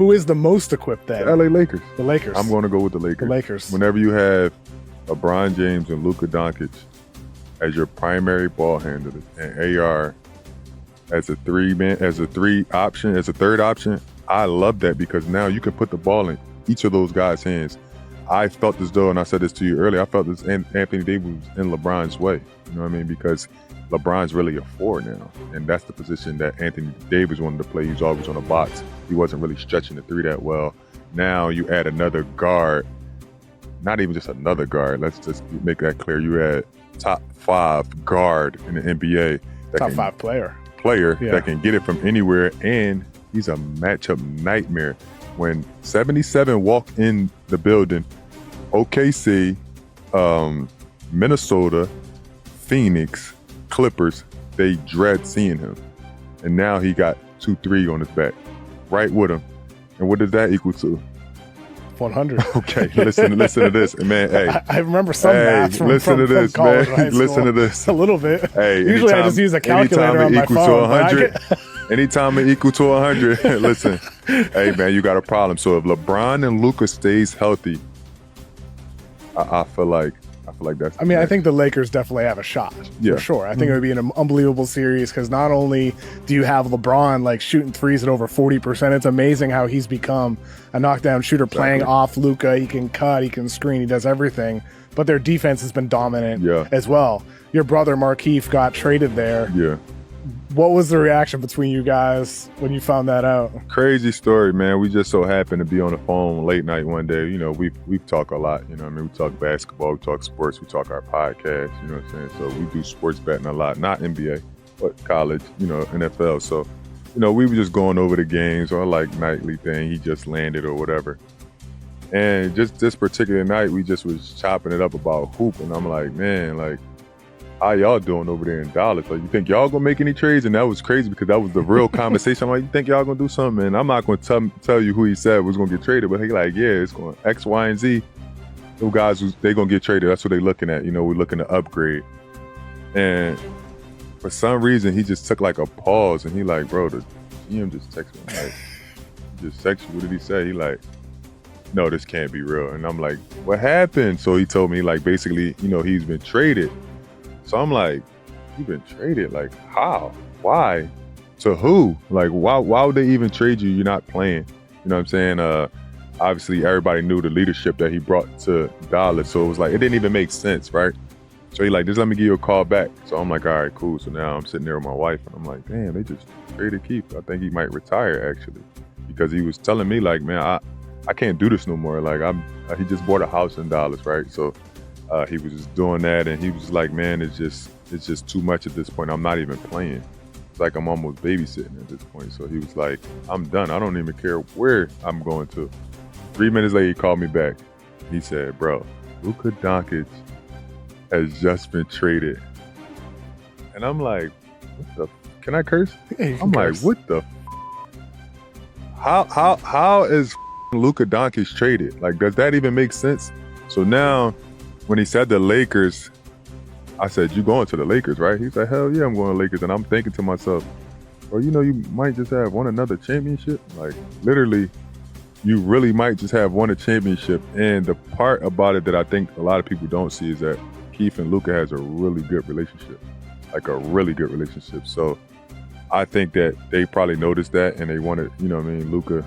Who is the most equipped then? The LA Lakers. The Lakers. I'm going to go with the Lakers. The Lakers. Whenever you have LeBron James and Luka Doncic as your primary ball handler and AR as a third option, I love that because now you can put the ball in each of those guys' hands. I felt as though, and I said this to you earlier, I felt this Anthony Davis was in LeBron's way. You know what I mean? Because LeBron's really a 4 now, and that's the position that Anthony Davis wanted to play. He was always on the box. He wasn't really stretching the 3 that well. Now you add another guard, not even just another guard. Let's just make that clear. You add top 5 guard in the NBA. Top 5 player that can get it from anywhere, and he's a matchup nightmare. When 77 walk in the building, OKC, Minnesota, Phoenix, Clippers, they dread seeing him. And now he got 2-3 on his back, right with him. And what does that equal to? 100. Okay, listen to this, man. Hey, I remember some math from college, man. Listen to this. A little bit. Hey, usually I just use a calculator on my phone. Anytime it equal to 100, listen. Hey, man, you got a problem. So if LeBron and Luka stays healthy, I feel like that's. I mean, I think the Lakers definitely have a shot for sure. I think it would be an unbelievable series because not only do you have LeBron like shooting threes at over 40%, it's amazing how he's become a knockdown shooter playing off Luka. He can cut, he can screen, he does everything. But their defense has been dominant as well. Your brother Markieff got traded there. Yeah. What was the reaction between you guys when you found that out? Crazy story, man. We just so happened to be on the phone late night one day. You know, we talk a lot. You know what I mean? We talk basketball, we talk sports, we talk our podcast. You know what I'm saying? So we do sports betting a lot. Not NBA, but college, you know, NFL. So, you know, we were just going over the games or like nightly thing. He just landed or whatever. And just this particular night, we just was chopping it up about hoop. And I'm like, man, like, how y'all doing over there in Dallas? Like, you think y'all gonna make any trades? And that was crazy because that was the real conversation. I'm like, you think y'all gonna do something? And I'm not gonna tell you who he said was gonna get traded, but he like, yeah, it's going X, Y, and Z. Those guys, they gonna get traded. That's what they looking at. You know, we're looking to upgrade. And for some reason, he just took like a pause and he like, bro, the GM just texted me. I'm like, just texted you. What did he say? He like, no, this can't be real. And I'm like, what happened? So he told me like, basically, you know, he's been traded. So I'm like, you've been traded? Like, how? Why? To who? Like, why would they even trade you? You're not playing. You know what I'm saying? Obviously, everybody knew the leadership that he brought to Dallas. So it was like, it didn't even make sense, right? So he like, just let me give you a call back. So I'm like, all right, cool. So now I'm sitting there with my wife and I'm like, damn, they just traded Keith. I think he might retire, actually. Because he was telling me like, man, I can't do this no more. Like, he just bought a house in Dallas, right? So he was just doing that, and he was like, man, it's just too much at this point. I'm not even playing. It's like I'm almost babysitting at this point. So he was like, I'm done. I don't even care where I'm going to. 3 minutes later, he called me back. He said, bro, Luka Doncic has just been traded. And I'm like, what the can I curse? I'm like, what the how is Luka Doncic traded? Like, does that even make sense? So now, when he said the Lakers, I said, you going to the Lakers, right? He said, hell yeah, I'm going to the Lakers. And I'm thinking to myself, well, you know, you might just have won another championship. Like, literally, you really might just have won a championship. And the part about it that I think a lot of people don't see is that Keith and Luka has a really good relationship, like a really good relationship. So I think that they probably noticed that and they wanted, you know what I mean, Luka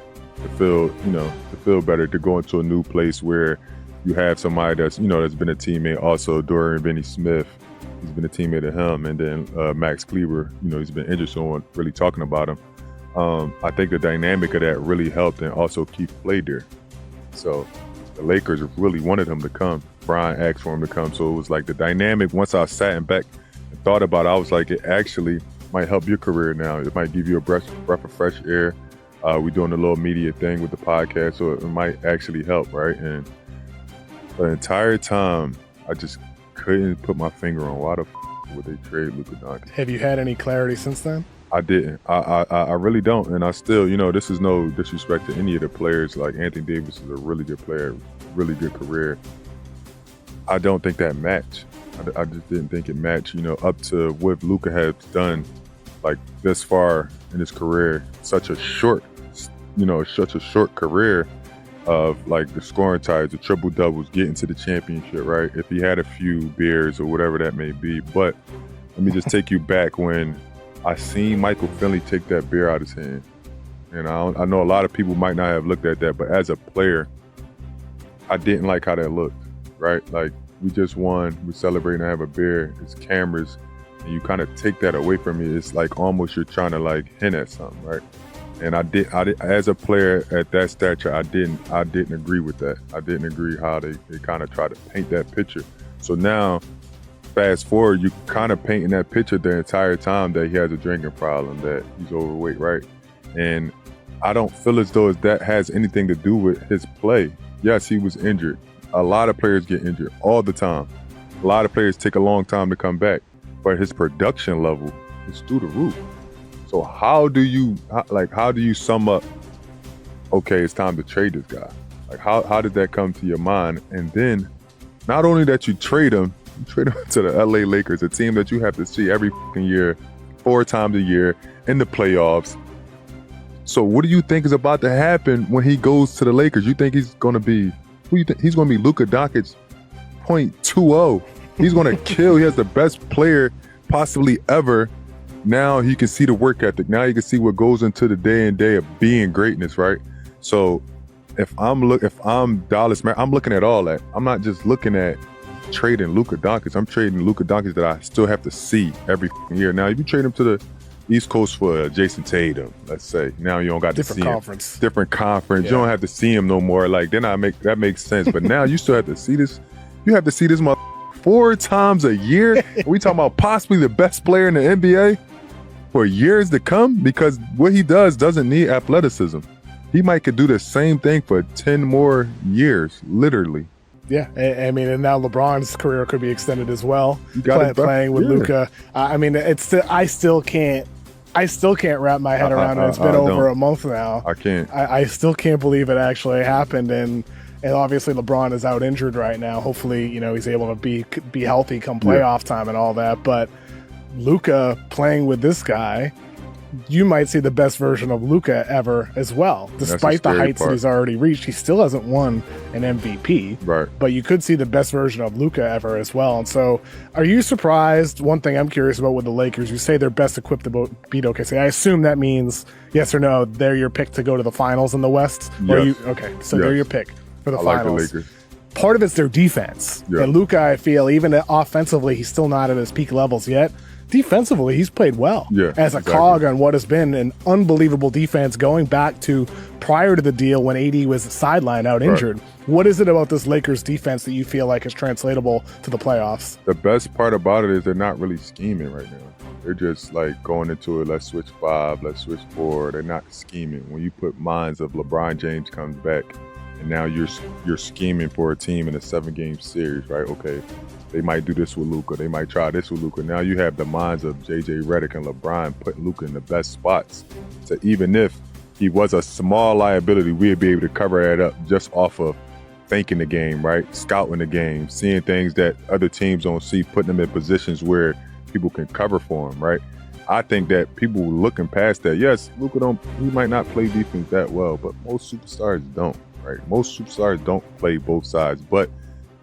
to feel better, to go into a new place where you have somebody that's, you know, that's been a teammate. Also, Dorian Finney-Smith, he's been a teammate of him. And then Max Kleber, you know, he's been injured, so no one really talking about him. I think the dynamic of that really helped, and also Keith played there. So the Lakers really wanted him to come. Brian asked for him to come. So it was like the dynamic, once I sat and back and thought about it, I was like, it actually might help your career now. It might give you a breath of fresh air. We're doing a little media thing with the podcast, so it might actually help, right? And the entire time, I just couldn't put my finger on why the would they trade Luka Doncic. Have you had any clarity since then? I didn't. I really don't. And I still, you know, this is no disrespect to any of the players. Like, Anthony Davis is a really good player, really good career. I don't think that matched. I just didn't think it matched, you know, up to what Luka has done, like, this far in his career, such a short such a short career of like the scoring titles, the triple doubles, getting to the championship, right? If he had a few beers or whatever that may be. But let me just take you back when I seen Michael Finley take that beer out of his hand. And I know a lot of people might not have looked at that, but as a player, I didn't like how that looked, right? Like, we just won, we're celebrating to have a beer, it's cameras, and you kind of take that away from me. It's like almost you're trying to like hint at something, right? And I did as a player at that stature, I didn't agree with that. I didn't agree how they kind of try to paint that picture. So now, fast forward, you kind of painting that picture the entire time that he has a drinking problem, that he's overweight, right? And I don't feel as though that has anything to do with his play. Yes, he was injured. A lot of players get injured all the time. A lot of players take a long time to come back, but his production level is through the roof. So how do you sum up, okay, it's time to trade this guy? Like, how did that come to your mind? And then not only that you trade him to the LA Lakers, a team that you have to see every fucking year, 4 times a year in the playoffs. So what do you think is about to happen when he goes to the Lakers? You think he's going to be, who you think? He's going to be Luka-Doncic 0.20. He's going to kill. He has the best player possibly ever. Now he can see the work ethic. Now you can see what goes into the day and day of being greatness, right? So if I'm Dallas, I'm looking at all that. I'm not just looking at trading Luka-Doncic. I'm trading Luka-Doncic that I still have to see every year. Now, if you trade him to the East Coast for Jason Tatum, let's say, now you don't got to see him. Different conference. Yeah. You don't have to see him no more. Like, then that makes sense. But now you still have to see this. You have to see this 4 times a year. We talking about possibly the best player in the NBA for years to come, because what he doesn't need athleticism. He could do the same thing for 10 more years, literally. Yeah, I mean, and now LeBron's career could be extended as well. Playing with Luka. I mean, I still can't wrap my head around it. It's been over a month now. I can't. I still can't believe it actually happened. And obviously LeBron is out injured right now. Hopefully, he's able to be healthy come playoff time and all that. But Luka playing with this guy, you might see the best version of Luka ever as well. Despite the heights that he's already reached, he still hasn't won an MVP. Right. But you could see the best version of Luka ever as well. And so, are you surprised? One thing I'm curious about with the Lakers, you say they're best equipped to beat OKC. I assume that means yes or no, they're your pick to go to the finals in the West? Yes. They're your pick for the finals. Like the Lakers. Part of it's their defense. Yeah. And Luka, I feel, even offensively, he's still not at his peak levels yet. Defensively, he's played well as a cog on what has been an unbelievable defense going back to prior to the deal when AD was sidelined out injured. What is it about this Lakers defense that you feel like is translatable to the playoffs? The best part about it is they're not really scheming right now. They're just like going into it, let's switch 5, let's switch 4. They're not scheming. When you put minds of LeBron James comes back and now you're scheming for a team in a 7-game series, right? Okay. They might do this with Luka. They might try this with Luka. Now you have the minds of JJ Redick and LeBron putting Luka in the best spots. So even if he was a small liability, we'd be able to cover that up just off of thinking the game, right? Scouting the game, seeing things that other teams don't see, putting them in positions where people can cover for him, right? I think that people looking past that. Yes, Luka he might not play defense that well, but most superstars don't, right? Most superstars don't play both sides, but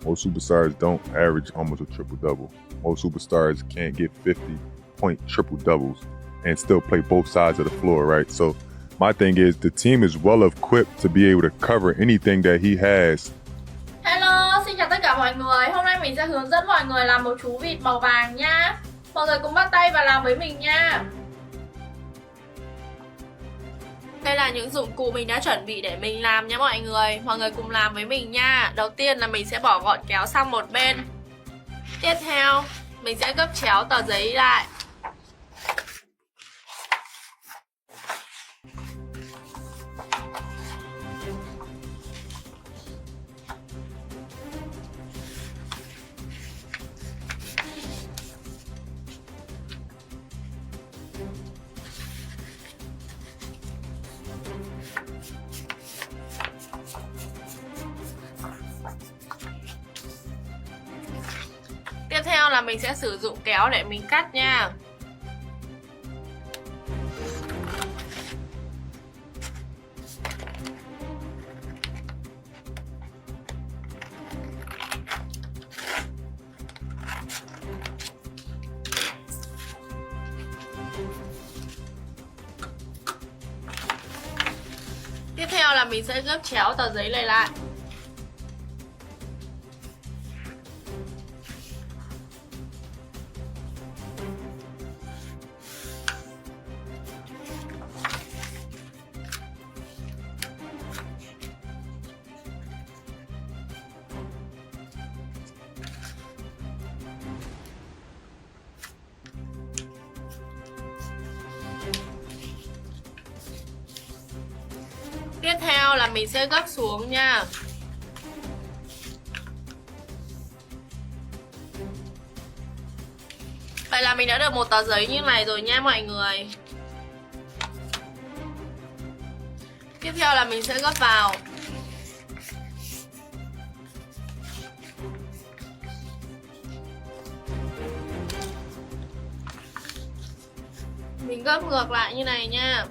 most superstars don't average almost a triple-double. Most superstars can't get 50-point triple-doubles and still play both sides of the floor, right? So my thing is the team is well-equipped to be able to cover anything that he has. Hello, xin chào tất cả mọi người. Hôm nay mình sẽ hướng dẫn mọi người làm một chú vịt màu vàng nha. Mọi người cùng bắt tay và làm với mình nha. Đây là những dụng cụ mình đã chuẩn bị để mình làm nha mọi người. Mọi người cùng làm với mình nha. Đầu tiên là mình sẽ bỏ gọn kéo sang một bên. Tiếp theo, mình sẽ gấp chéo tờ giấy lại. Tiếp theo là mình sẽ sử dụng kéo để mình cắt nha. Tiếp theo là mình sẽ gấp chéo tờ giấy này lại. Tiếp theo là mình sẽ gấp xuống nha. Vậy là mình đã được một tờ giấy như này rồi nha mọi người. Tiếp theo là mình sẽ gấp vào. Mình gấp ngược lại như này nha.